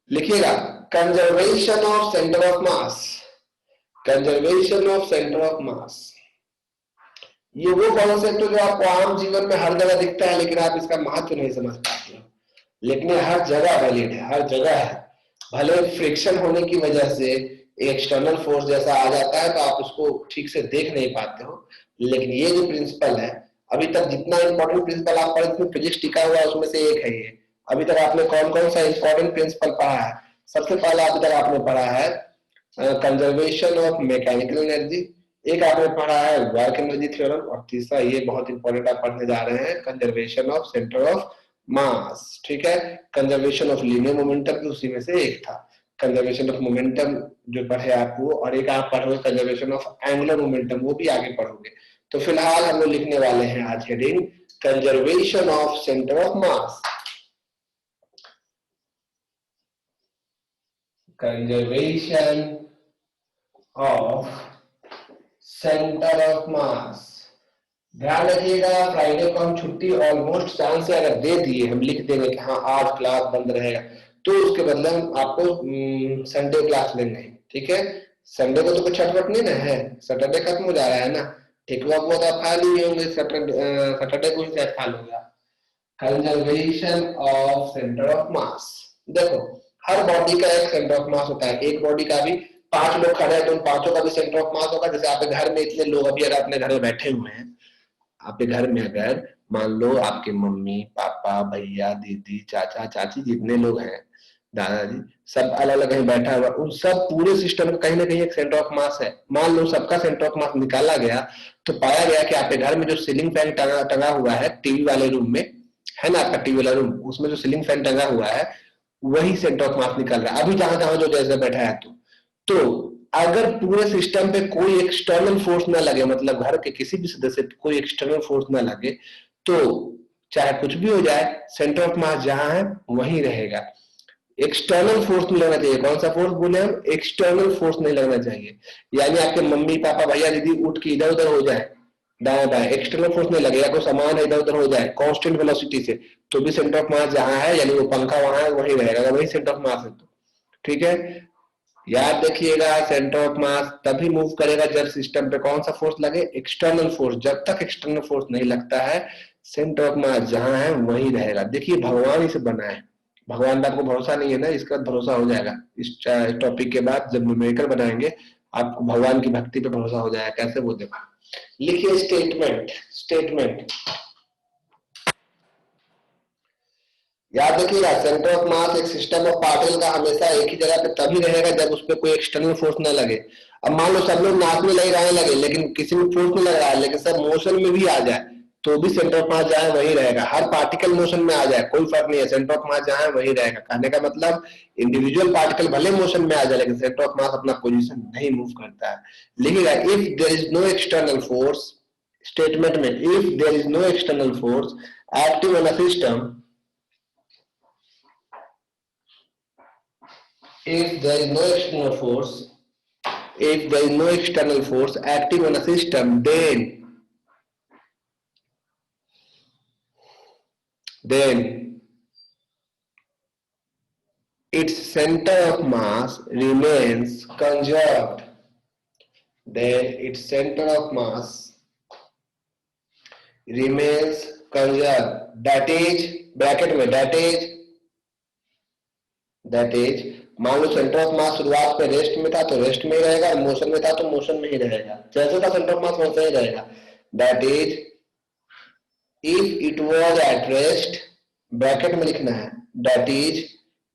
लिखिएगा conservation of centre of mass, conservation of centre of मास। ये वो कॉन्सेप्ट है जो आपको आम जीवन में हर जगह दिखता है, लेकिन आप इसका महत्व नहीं समझ पाते हो, लेकिन ये हर जगह वैलिड है, हर जगह है। भले फ्रिक्शन होने की वजह से एक्सटर्नल फोर्स जैसा आ जाता है तो आप उसको ठीक से देख नहीं पाते हो, लेकिन ये जो प्रिंसिपल है, अभी तक जितना इंपॉर्टेंट प्रिंसिपल आप पढ़े उसमें फिजिक्स टिका हुआ है, उसमें से एक है ये। अभी तक आपने कौन कौन सा इंपॉर्टेंट प्रिंसिपल पढ़ा है? सबसे पहला अभी तक आपने पढ़ा है कंजर्वेशन ऑफ मैकेनिकल एनर्जी, एक आपने पढ़ा है वर्क एनर्जी थ्योरम, और तीसरा ये बहुत इंपॉर्टेंट आप पढ़ने जा रहे हैं कंजर्वेशन ऑफ सेंटर ऑफ मास। ठीक है, कंजर्वेशन ऑफ लीनियर मोमेंटम भी उसी में से एक था। कंजर्वेशन ऑफ मोमेंटम जो पढ़े आप वो, और एक आप पढ़ोगे कंजर्वेशन ऑफ एंगुलर मोमेंटम, वो भी आगे पढ़ोगे। तो फिलहाल हम लोग लिखने वाले हैं आज heading conservation of centre of mass, conservation of centre of मास। ध्यान रखिएगा फ्राइडे को हम छुट्टी ऑलमोस्ट चांस से अगर दे दिए, हम लिख देंगे कि हाँ आज क्लास बंद रहेगा, तो उसके बदले हम आपको संडे क्लास लेंगे। ठीक है, संडे को तो कुछ छटपट नहीं ना है, सैटरडे खत्म हो जा रहा है ना, ठीक हुआ वो तो आप खा लिए होंगे, सैटरडे को ही शायद खा लोगे आप। कंजर्वेशन ऑफ सेंटर ऑफ मास। देखो हर बॉडी का एक सेंटर ऑफ मास होता है, एक बॉडी का भी 5 लोग खड़े हैं तो उन पांचों का भी सेंटर ऑफ मास होगा। जैसे आपके घर में इतने लोग अभी अगर अपने घर में बैठे हुए हैं, आपके घर में अगर मान लो आपके मम्मी पापा भैया दीदी चाचा चाची जितने लोग हैं, दादाजी, सब अलग अलग कहीं बैठा हुआ, उन सब पूरे सिस्टम का कहीं ना कहीं एक सेंटर ऑफ मास है। मान लो सबका सेंटर ऑफ मास निकाला गया तो पाया गया कि आपके घर में जो सीलिंग फैन टंगा हुआ है टीवी वाले रूम में, है ना, आपका टीवी वाला रूम, उसमें जो सीलिंग फैन टंगा हुआ है वही सेंटर ऑफ मास निकल रहा है अभी जहां जहां जो जैसे बैठा है। तो अगर पूरे सिस्टम पे कोई एक्सटर्नल फोर्स ना लगे, मतलब घर के किसी भी सदस्य पे कोई एक्सटर्नल फोर्स ना लगे, तो चाहे कुछ भी हो जाए सेंटर ऑफ मास जहां है वहीं रहेगा। एक्सटर्नल फोर्स नहीं लगना चाहिए। कौन सा फोर्स बोले हम? एक्सटर्नल फोर्स नहीं लगना चाहिए। यानी आपके मम्मी पापा भैया दीदी उठ के इधर उधर हो जाए दाएं बाएं, एक्सटर्नल फोर्स नहीं लगेगा, कोई सामान इधर उधर हो जाए कांस्टेंट वेलोसिटी से, तो भी सेंटर ऑफ मास जहां है, यानी वो पंखा वहां है वहीं रहेगा, वही सेंटर ऑफ मास है। तो ठीक है, याद रखिएगा सेंटर ऑफ मास तभी मूव करेगा जब सिस्टम पे कौन सा फोर्स लगे? External force. जब तक एक्सटर्नल फोर्स नहीं लगता है सेंटर ऑफ मास जहां है वहीं रहेगा। देखिए भगवान इसे बनाए, भगवान पे आपको भरोसा नहीं है ना, इसका भरोसा हो जाएगा इस टॉपिक के बाद जब न्यूमेरिकल बनाएंगे आपको भगवान की भक्ति पे भरोसा हो जाएगा। कैसे वो देखो, लिखिए स्टेटमेंट, स्टेटमेंट याद रखिएगा सेंटर ऑफ मास एक सिस्टम ऑफ पार्टिकल का हमेशा एक ही जगह पे तभी रहेगा जब उस पर कोई एक्सटर्नल फोर्स ना लगे। अब मान लो सब लोग नाचने लगे लेकिन किसी में फोर्स नहीं लग रहा है, लेकिन सब मोशन में भी आ जाए तो भी सेंटर ऑफ मास जहां है वही रहेगा। हर पार्टिकल मोशन में आ जाए कोई फर्क नहीं है, सेंटर ऑफ मास जहां है वही रहेगा। कहने का मतलब इंडिविजुअल पार्टिकल भले मोशन में आ जाए लेकिन सेंटर ऑफ मास अपना पोजिशन नहीं मूव करता है। लिखिएगा if there is no external force, statement में if there is no external force acting on a system, if there is no external force, if there is no external force acting on a system, then its center of mass remains conserved, then its center of mass remains conserved, that is bracket में that is मान लो centre of मास शुरुआत में rest में था तो rest में ही रहेगा, motion में था तो मोशन में ही रहेगा, जैसे था सेंटर ऑफ मास वैसे ही रहेगा। That is if it was at rest, bracket में लिखना है, that is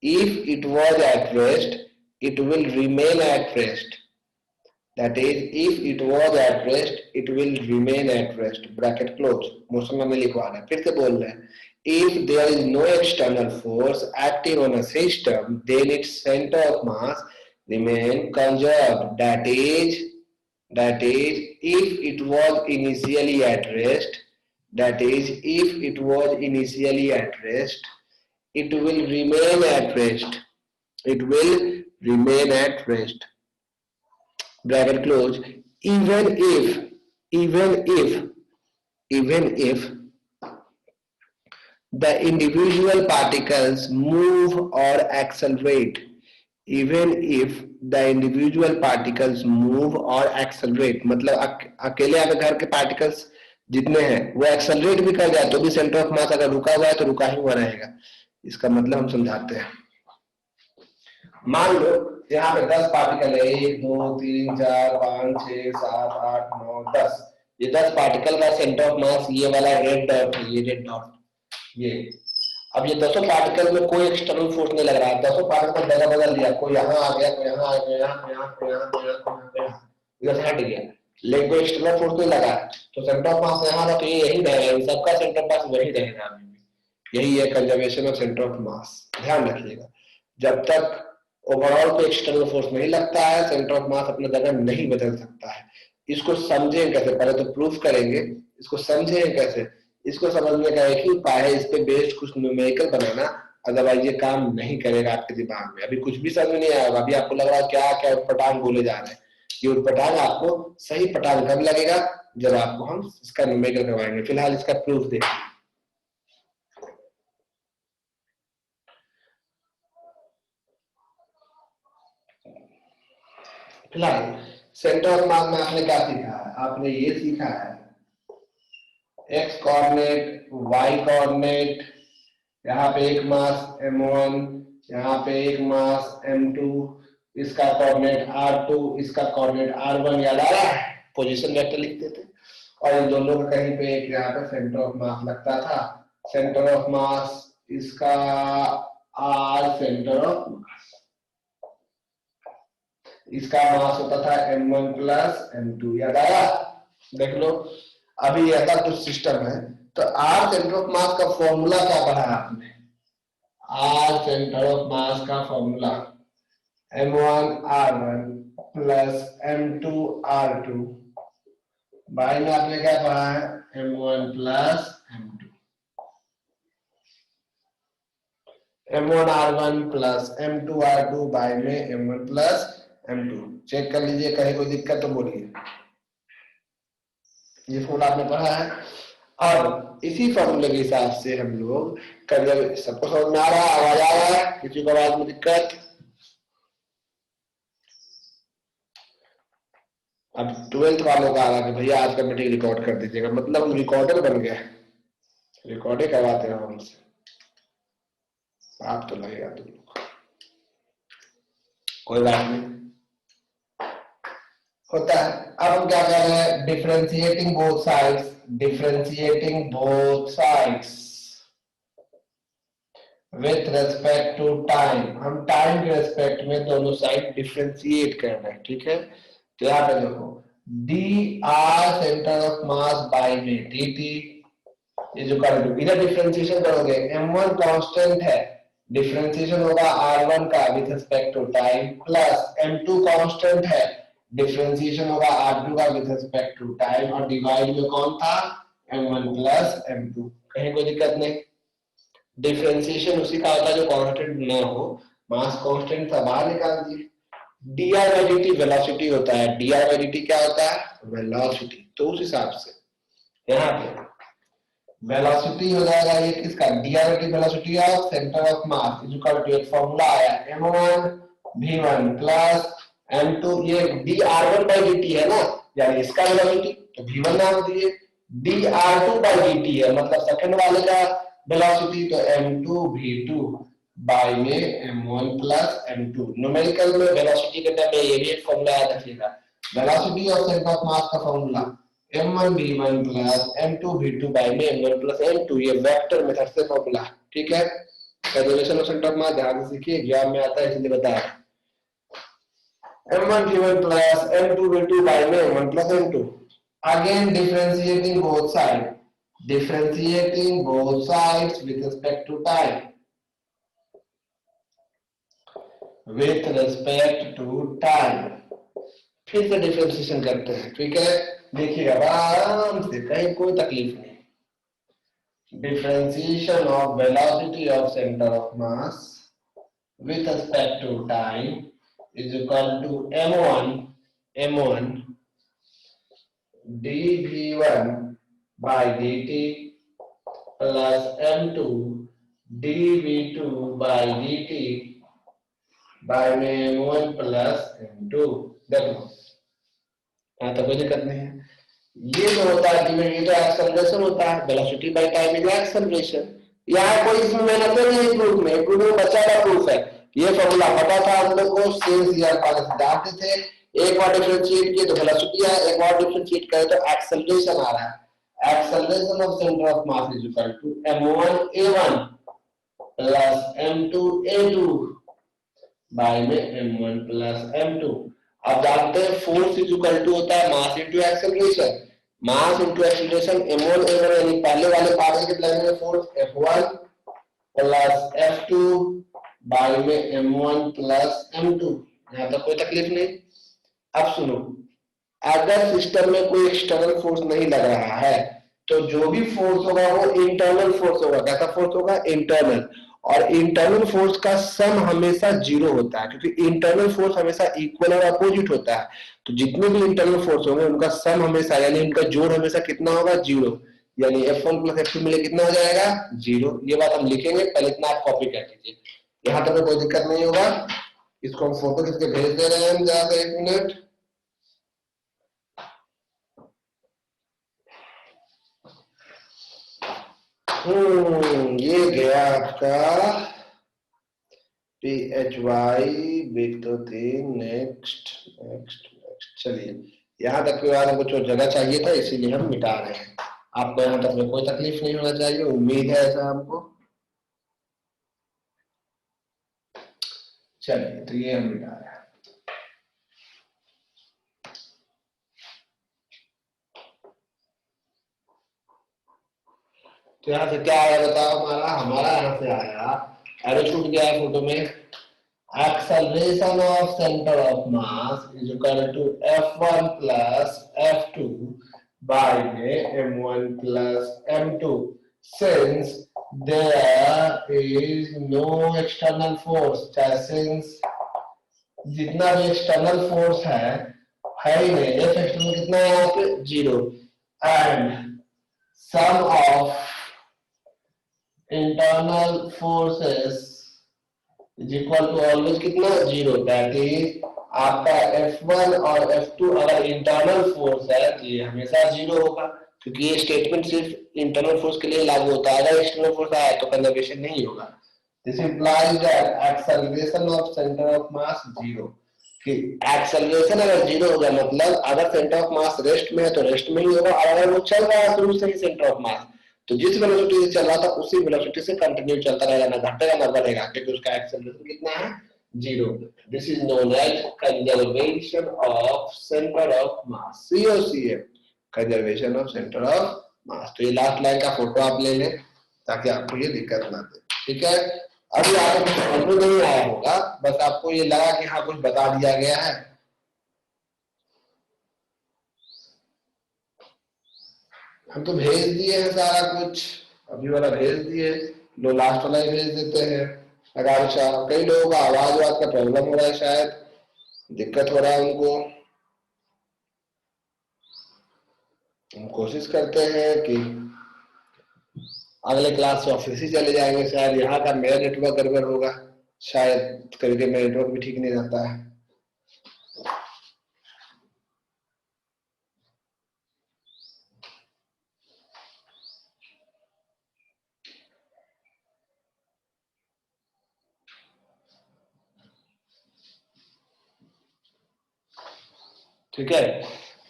if it was at rest it will remain at rest, that is if it was at rest it will remain at rest, bracket close. Motion में लिखवाना है, फिर से बोल रहे हैं if there is no external force acting on a system then its center of mass remain conserved, that is if it was initially at rest, that is if it was initially at rest it will remain at rest, it will remain at rest, bracket close, even if even if the individual particles move or accelerate even if the individual particles move or accelerate, मतलब अकेले अगर घर के particles जितने हैं वो accelerate भी कर जाए तो भी सेंटर ऑफ मास अगर रुका हुआ है तो रुका ही हुआ रहेगा। इसका मतलब हम समझाते हैं। मान लो यहाँ पे 10 पार्टिकल है, 1 2 3 4 5 6 7 8 9 10। ये 10 पार्टिकल का सेंटर ऑफ मास ये वाला रेड डॉट है, ये रेड डॉट ये। अब ये 10 पार्टिकल में कोई एक्सटर्नल फोर्स नहीं लग रहा है, 10 पार्टिकल जगह बदल दिया, कोई यहाँ आ गया, कोई यहाँ आ गया, यहाँ इधर से हट गया, लेकिन कोई एक्सटर्नल फोर्स नहीं लगा है, तो सेंटर ऑफ मास यहाँ था तो ये यही रहेगा, इन सबका सेंटर ऑफ मास वही रहेगा अभी भी। यही है कंजर्वेशन ऑफ सेंटर ऑफ मास। ध्यान रखिएगा, जब तक ओवरऑल कोई एक्सटर्नल फोर्स नहीं लगता है सेंटर ऑफ मास अपना जगह नहीं बदल सकता है। इसको समझें कैसे, पहले तो प्रूफ करेंगे, इसको समझें कैसे। इसको समझने का एक ही उपाय है, इस पे बेस्ड कुछ न्यूमेरिकल बनाना, अदरवाइज ये काम नहीं करेगा आपके दिमाग में। अभी कुछ भी समझ नहीं आएगा, अभी आपको लग रहा है क्या क्या उटपटांग बोले जा रहे हैं। ये उटपटांग आपको सही पटांग कब लगेगा, जब आपको हम इसका न्यूमेरिकल करवाएंगे। फिलहाल इसका प्रूफ देखिए। फिलहाल सेंटर ऑफ मास में आपने क्या सीखा है, आपने ये सीखा है एक्स कोऑर्डिनेट, वाई कोऑर्डिनेट, यहाँ पे एक मास m1, यहाँ पे एक मास m2, इसका कोऑर्डिनेट r2, इसका कोऑर्डिनेट r1, याद आ रहा है, पोजीशन वेक्टर लिखते थे। और इन दोनों का कहीं पे एक यहाँ पे सेंटर ऑफ मास लगता था। सेंटर ऑफ मास इसका r सेंटर ऑफ मास, इसका मास होता था m1 प्लस m2, याद आया। देख लो अभी ऐसा कुछ सिस्टम है, तो r सेंटर ऑफ मास का फॉर्मूला क्या पढ़ा आपने, r सेंटर ऑफ मास का formula m1 r1 plus m2 r2, by में आपने क्या पढ़ा है m1 plus m2, m1 r1 plus m2 r2 by में m1 प्लस m2। चेक कर लीजिए, कहीं कोई दिक्कत तो बोलिए। ये फॉर्मूला आपने पढ़ा है। और इसी फॉर्मूले के हिसाब से हम लोग कर, सबको समझ में आ रहा है, आवाज आ रहा है, किसी को आवाज में दिक्कत। अब 12th वालों का आ रहा है कि भैया आज का मीटिंग रिकॉर्ड कर दीजिएगा, मतलब हम रिकॉर्डर बन गए, रिकॉर्डे करवाते हैं हमसे, आप तो लगेगा तुम लोग, कोई बात नहीं, होता है। अब हम क्या कर रहे हैं, differentiating both sides, differentiating both sides with respect to time. हम टाइम के रेस्पेक्ट में दोनों साइड डिफरेंशिएट कर रहे हैं, ठीक है। तो यहाँ पे देखो D R centre of mass by में डी टी, ये जो कर दो इधर डिफरेंशिएशन करोगे, m1 कांस्टेंट है, डिफरेंशिएशन होगा r1 का with respect to time, plus m2 constant है, डिफरेंशिएशन होगा r2 का विद रिस्पेक्ट टू टाइम, और डिवाइड में कौन था m1 प्लस m2। कहीं कोई दिक्कत नहीं। डिफरेंशिएशन उसी का होता है जो कांस्टेंट ना हो, मास कांस्टेंट था बाहर निकाल दिए। dr by dt वेलोसिटी होता है, dr by dt क्या होता है वेलोसिटी, तो उस हिसाब से यहाँ पे वेलोसिटी हो जाएगा ये किसका, dr by dt velocity of centre of mass is equal to, एक फार्मूला आया m1 v1 प्लस m2, ये dr1 by dt है ना, यानी इसका वेलोसिटी तो v1 नाम दिए, dr2 by dt है मतलब सेकंड वाले का वेलोसिटी, तो m2 v2 बाई में m1 प्लस m2। न्यूमेरिकल में वेलोसिटी के टर्म में ये भी एक फॉर्मूला याद रखिएगा, वेलोसिटी ऑफ सेंटर ऑफ मास का formula m1 v1 plus m2 v2 by में m1 प्लस m2, ये वेक्टर मेथड से फॉर्मूला, ठीक है। कंजर्वेशन ऑफ सेंटर ऑफ मास ध्यान से सीखिए, एग्जाम में आता है इसलिए बता रहा हूं। m1 v1 plus m2 v2 by में m1 plus m2, again differentiating both side, differentiating both sides with respect to time, with respect to time। फिर से डिफरेंशिएशन करते हैं, ठीक है, देखिएगा आराम से, कहीं कोई तकलीफ नहीं। Differentiation of velocity of centre of mass with respect to time is equal to m1 dv1 by dt plus m2 dv2 by dt by में m1 प्लस m2। देखो यहाँ तो कोई दिक्कत नहीं है। ये जो होता है ये तो एक्सेलरेशन होता है, velocity by time is acceleration. यहाँ कोई इसमें मेहनत नहीं है, प्रूफ में प्रूफ में बच्चा का प्रूफ है। ये फॉर्मूला पता था हम लोग को, सेंस या पास जानते थे। एक बार डिफरेंशिएट किए तो वेलोसिटी है, एक बार डिफरेंशिएट करे तो एक्सेलरेशन आ रहा है। Acceleration of centre of mass is equal to m1a1 plus m2a2 by में m1 प्लस m2। अब जानते हैं फोर्स इज इक्वल टू होता है mass into acceleration. Mass into acceleration m1 a1 यानी पहले वाले पार्ट के प्लेन में force f1 plus f2 bye में m1 प्लस m2। यहां तक कोई तकलीफ नहीं। अब सुनो, अगर सिस्टम में कोई एक्सटर्नल फोर्स नहीं लग रहा है तो जो भी फोर्स होगा वो इंटरनल फोर्स होगा। कैसा फोर्स होगा? इंटरनल। और इंटरनल फोर्स का सम हमेशा जीरो होता है, क्योंकि इंटरनल फोर्स हमेशा इक्वल और अपोजिट होता है। तो जितने भी इंटरनल फोर्स होंगे उनका सम हमेशा यानी उनका जोड़ हमेशा कितना होगा? जीरो। यानी F1 प्लस F2 मिले कितना हो जाएगा? जीरो। ये बात हम लिखेंगे, पहले इतना आप कॉपी कर लीजिए, यहाँ तक कोई दिक्कत नहीं होगा। इसको हम फोटो खींच के भेज दे रहे हैं, ज्यादा 1 मिनट। ये गया आपका PHY बिग तो 3। Next next next. चलिए यहाँ तक के बाद हमको जो जगह चाहिए था इसीलिए हम मिटा रहे हैं। आपको यहाँ तक में कोई तकलीफ नहीं होना चाहिए, उम्मीद है ऐसा हमको। चलिए तो ये हम मिटा रहे हैं। तो यहाँ से क्या आया बताओ? हमारा यहाँ से आया, एरो छूट गया है फोटो में। Acceleration of center of mass is equal to F1 plus F2 by m1 plus m2 since there is no external force। since जितना भी एक्सटर्नल फोर्स है ही नहीं। एफ एक्सटर्नल कितना है यहाँ पे? Zero. And sum of internal forces is equal to always कितना? Zero. That is आपका F1 और F2 अगर इंटरनल फोर्स है तो ये हमेशा जीरो होगा, क्योंकि ये स्टेटमेंट सिर्फ इंटरनल फोर्स के लिए लागू होता है। अगर एक्सटर्नल फोर्स आया तो कंजर्वेशन नहीं होगा। This implies that acceleration of centre of mass zero. कि एक्सेलरेशन अगर जीरो होगा मतलब अगर सेंटर ऑफ मास रेस्ट में है तो रेस्ट में ही होगा, और अगर वो चल रहा है शुरू से ही सेंटर ऑफ मास तो जिस वेलोसिटी से चल रहा था उसी वेलोसिटी से कंटिन्यू चलता रहेगा, ना घटेगा ना बढ़ेगा, क्योंकि उसका एक्सेलरेशन कितना है? Zero. This is known as conservation of centre of mass, COCM, conservation of centre of mass. तो ये लास्ट लाइन का फोटो आप ले लें ताकि आपको ये दिक्कत ना दे। ठीक है, अभी आपको कुछ समझ में नहीं आया होगा, बस आपको ये लगा कि हाँ कुछ बता दिया गया है। हम तो भेज दिए हैं सारा कुछ, अभी वाला भेज दिए, लो लास्ट वाला ही भेज देते हैं। अगर कई लोगों का आवाज का प्रॉब्लम हो रहा है, शायद दिक्कत हो रहा है उनको। हम कोशिश करते हैं कि अगले क्लास से ऑफिस ही चले जाएंगे। शायद यहाँ का मेरा नेटवर्क गड़बड़ होगा, शायद कभी कभी मेरा नेटवर्क भी ठीक नहीं रहता है। ठीक है,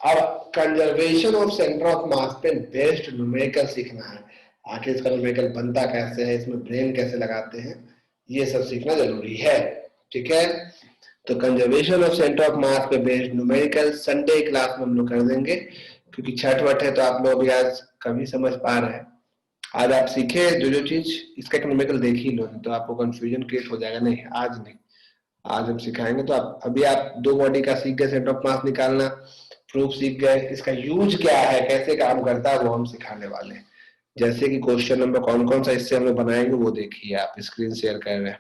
अब कंजर्वेशन ऑफ सेंटर ऑफ मास पे बेस्ड न्यूमेरिकल सीखना है। आखिर इसका न्यूमेरिकल बनता कैसे है, इसमें ब्रेन कैसे लगाते हैं, ये सब सीखना जरूरी है। ठीक है, तो कंजर्वेशन ऑफ सेंटर ऑफ मास पे बेस्ड न्यूमेरिकल संडे क्लास में हम लोग कर देंगे, क्योंकि छठ वठ है तो आप लोग भी आज कभी समझ पा रहे हैं। आज आप सीखे जो चीज, इसका न्यूमेरिकल देख ही लो, तो आपको कंफ्यूजन क्रिएट हो जाएगा। नहीं आज नहीं, आज हम सिखाएंगे। तो आप अभी आप दो बॉडी का सीख गए, सेंटर ऑफ मास निकालना, प्रूफ सीख गए, इसका यूज क्या है, कैसे काम करता है वो हम सिखाने वाले हैं। जैसे कि क्वेश्चन नंबर कौन कौन सा इससे हम लोग बनाएंगे वो देखिए, आप स्क्रीन शेयर कर रहे हैं।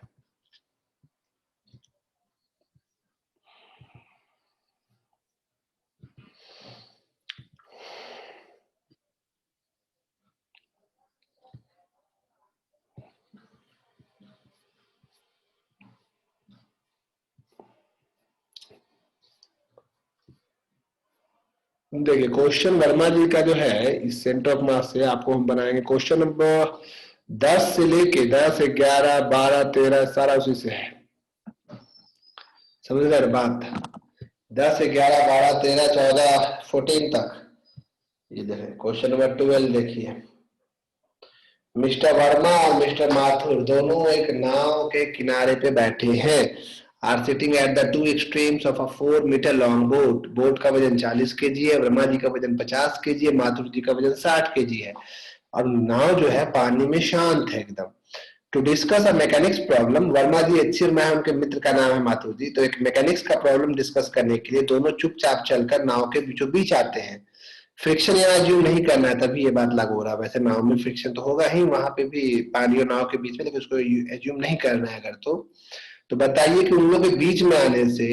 देखिए क्वेश्चन वर्मा जी का जो है इस सेंटर ऑफ मास से आपको हम बनाएंगे क्वेश्चन नंबर 10 से लेके 10, 11, 12, 13 सारा उसी से है, समझ रहे बात। 10, 11, 12, 13, 14, 14 तक। ये देखें क्वेश्चन नंबर 12 देखिए। मिस्टर वर्मा और मिस्टर माथुर दोनों एक नाव के किनारे पे बैठे हैं। Are sitting at the two extremes of a 4 metre long boat. Boat का वजन 40 केजी है, वर्मा जी का वजन 50 केजी है, माथुर जी का वजन 60 केजी है। और नाव जो है पानी में शांत है एकदम। To discuss a mechanics problem, Verma ji HCL में है, उनके मित्र का नाम है माथुर जी। तो एक मैकेनिक्स का प्रॉब्लम डिस्कस करने के लिए दोनों चुपचाप चलकर नाव के बीचों बीच आते हैं। फ्रिक्शन यहाँ एज्यूम नहीं करना है, तभी ये बात लागू हो रहा है। वैसे नाव में फ्रिक्शन तो होगा ही, वहां पे भी पानी और नाव के बीच में, लेकिन उसको एज्यूम नहीं करना है अगर तो बताइए कि उन लोगों के बीच में आने से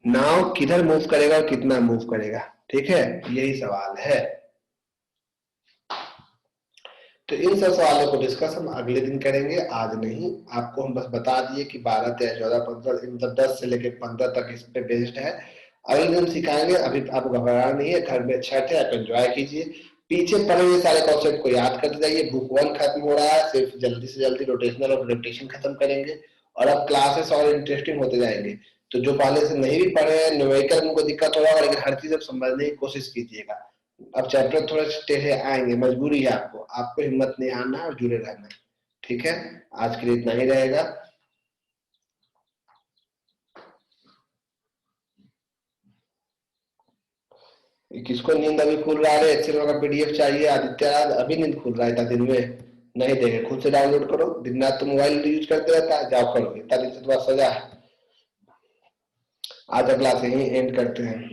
नाव किधर मूव करेगा और कितना मूव करेगा। ठीक है, यही सवाल है। तो इन सब सवालों को डिस्कस हम अगले दिन करेंगे, आज नहीं। आपको हम बस बता दिए कि 12, 13, 14, 15, मतलब 10 से लेकर 15 तक इस पे बेस्ड है। अगले दिन सिखाएंगे। अभी आप घबरा नहीं है, घर में छठ है, आप एंजॉय कीजिए। पीछे पढ़े हुए सारे कॉन्सेप्ट को याद करते जाइए। बुक 1 खत्म हो रहा है, सिर्फ जल्दी से जल्दी रोटेशनल और ग्रेविटेशन खत्म करेंगे और अब क्लासेस और इंटरेस्टिंग होते जाएंगे। तो जो पहले से नहीं भी पढ़े हैं, न्यूमेरिकल में उनको दिक्कत होगा, लेकिन हर चीज अब समझने की कोशिश कीजिएगा। अब चैप्टर थोड़े टेढ़े आएंगे, मजबूरी है आपको, आपको हिम्मत नहीं हारना है और जुड़े रहना है। ठीक है, आज के लिए इतना ही रहेगा। किसको नींद अभी खुल रहा है, एक्सेल का पीडीएफ चाहिए? आदित्य अभी नींद खुल रहा है इतना दिन में? नहीं देंगे, खुद से डाउनलोड करो। दिन रात तो मोबाइल यूज करते रहता है, जाओ करो। इतना दिन से तुम्हारा सजा है। आज क्लास यही एंड करते हैं।